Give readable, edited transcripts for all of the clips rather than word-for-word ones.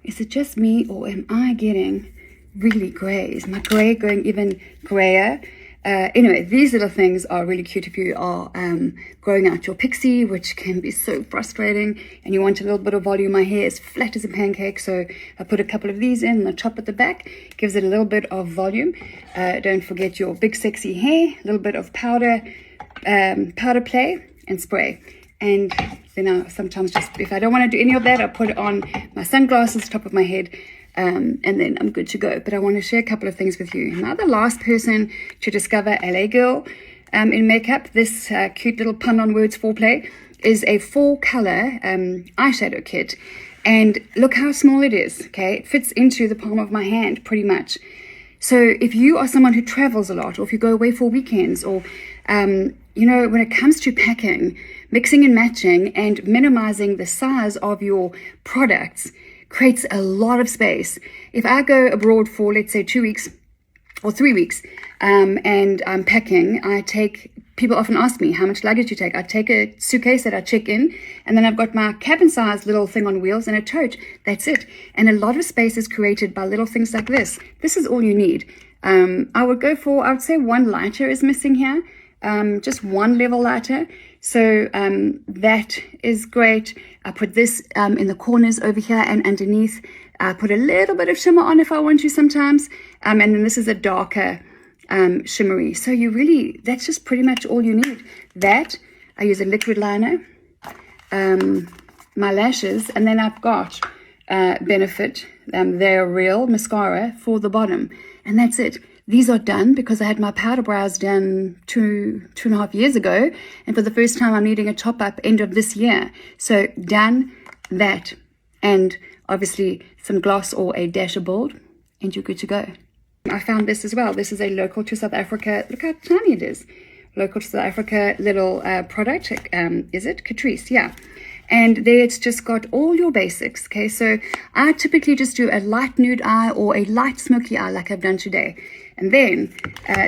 Is it just me, or am I getting really gray? Is my gray going even grayer? Anyway, these little things are really cute if you are growing out your pixie, which can be so frustrating, and you want a little bit of volume. My hair is flat as a pancake, so I put a couple of these in the top at the back, gives it a little bit of volume. Don't forget your big sexy hair, a little bit of powder play and spray. And then I sometimes just, if I don't want to do any of that, I'll put on my sunglasses, top of my head, and then I'm good to go. But I want to share a couple of things with you. Now, the last person to discover LA Girl in makeup, this cute little pun on words foreplay, is a 4-color eyeshadow kit. And look how small it is, okay? It fits into the palm of my hand pretty much. So if you are someone who travels a lot, or if you go away for weekends, or, you know, when it comes to packing, mixing and matching and minimizing the size of your products creates a lot of space. If I go abroad for, let's say, 2 weeks or 3 weeks, and I'm packing, people often ask me how much luggage you take. I take a suitcase that I check in, and then I've got my cabin-sized little thing on wheels and a tote. That's it. And a lot of space is created by little things like this. This is all you need. I would say 1 lighter is missing here. Just 1 level lighter. So that is great. I put this in the corners over here and underneath. I put a little bit of shimmer on if I want to sometimes. And then this is a darker shimmery. So that's just pretty much all you need. That, I use a liquid liner, my lashes, and then I've got Benefit, They're Real mascara for the bottom. And that's it. These are done because I had my powder brows done two and a half years ago. And for the first time, I'm needing a top up end of this year. So done that. And obviously some gloss or a dash of bold, and you're good to go. I found this as well. This is a local to South Africa. Look how tiny it is. Local to South Africa little product. Is it? Catrice, yeah. And there it's just got all your basics, okay? So I typically just do a light nude eye or a light smoky eye like I've done today. And then,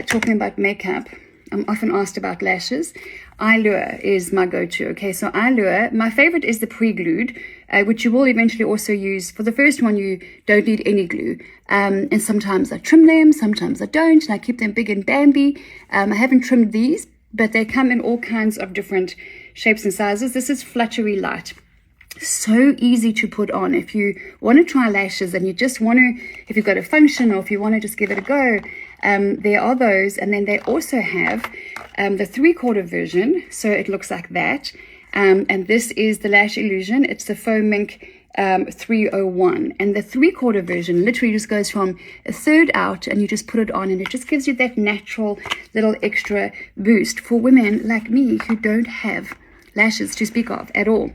talking about makeup, I'm often asked about lashes. Eyelure is my go-to, okay? So eyelure, my favorite is the pre-glued, which you will eventually also use. For the first one, you don't need any glue. And sometimes I trim them, sometimes I don't, and I keep them big and Bambi. I haven't trimmed these, but they come in all kinds of different shapes and sizes. This is Fluttery Light. So easy to put on. If you want to try lashes and you just want to, if you've got a function or if you want to just give it a go, there are those. And then they also have the 3/4 version. So it looks like that. And this is the Lash Illusion. It's the Faux Mink 301. And the 3/4 version literally just goes from a third out and you just put it on, and it just gives you that natural little extra boost for women like me who don't have lashes to speak of at all.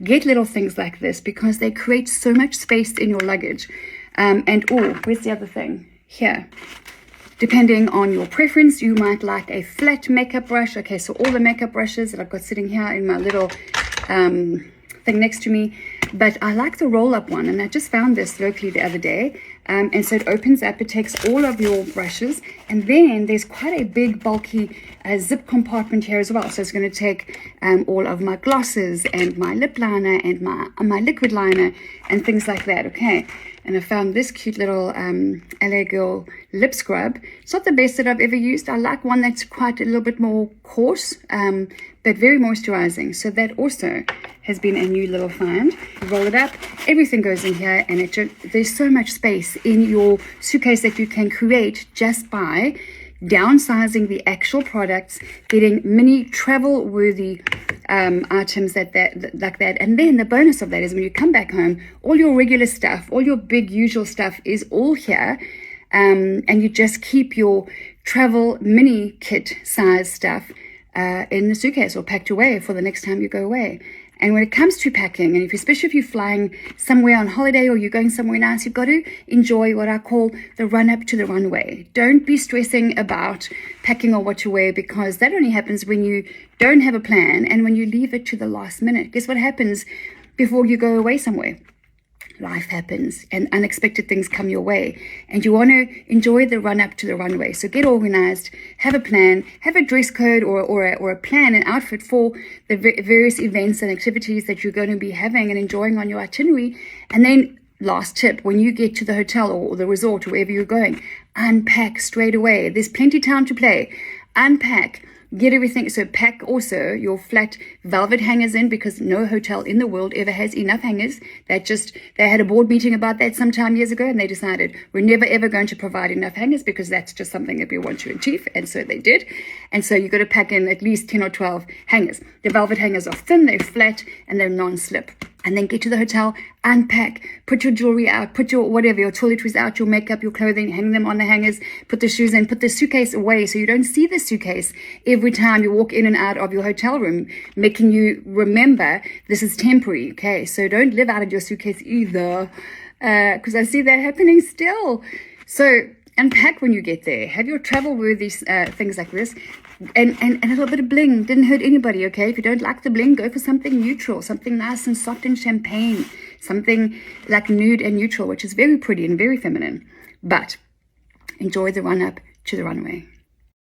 Get little things like this because they create so much space in your luggage. Where's the other thing? Here. Depending on your preference, you might like a flat makeup brush. Okay, so all the makeup brushes that I've got sitting here in my little thing next to me. But I like the roll-up one, and I just found this locally the other day. And so it opens up, it takes all of your brushes, and then there's quite a big, bulky zip compartment here as well. So it's going to take all of my glosses and my lip liner and my liquid liner and things like that, okay? And I found this cute little LA Girl lip scrub. It's not the best that I've ever used. I like one that's quite a little bit more coarse, but very moisturizing. So that also has been a new little find. You roll it up, everything goes in here, and there's so much space in your suitcase that you can create just by downsizing the actual products, getting mini travel-worthy items like that. And then the bonus of that is when you come back home, all your regular stuff, all your big usual stuff is all here, and you just keep your travel mini kit size stuff in the suitcase or packed away for the next time you go away. And when it comes to packing, and especially if you're flying somewhere on holiday or you're going somewhere nice, you've got to enjoy what I call the run up to the runway. Don't be stressing about packing or what to wear, because that only happens when you don't have a plan and when you leave it to the last minute. Guess what happens before you go away somewhere? Life happens and unexpected things come your way, and you want to enjoy the run up to the runway. So get organized, have a plan, have a dress code or a plan, an outfit for the various events and activities that you're going to be having and enjoying on your itinerary. And then last tip, when you get to the hotel or the resort or wherever you're going, unpack straight away. There's plenty of time to play. Unpack. Get everything. So pack also your flat velvet hangers in, because no hotel in the world ever has enough hangers. They had a board meeting about that some time years ago, and they decided we're never ever going to provide enough hangers because that's just something that we want to achieve. And so they did. And so you've got to pack in at least 10 or 12 hangers. The velvet hangers are thin, they're flat, and they're non-slip. And then get to the hotel, unpack, put your jewelry out, put your whatever, your toiletries out, your makeup, your clothing, hang them on the hangers, put the shoes in, put the suitcase away so you don't see the suitcase every time you walk in and out of your hotel room, making you remember this is temporary, okay? So don't live out of your suitcase either, because I see that happening still. So unpack when you get there. Have your travel-worthy things like this. And a little bit of bling. Didn't hurt anybody, okay? If you don't like the bling, go for something neutral, something nice and soft and champagne, something like nude and neutral, which is very pretty and very feminine. But enjoy the run-up to the runway.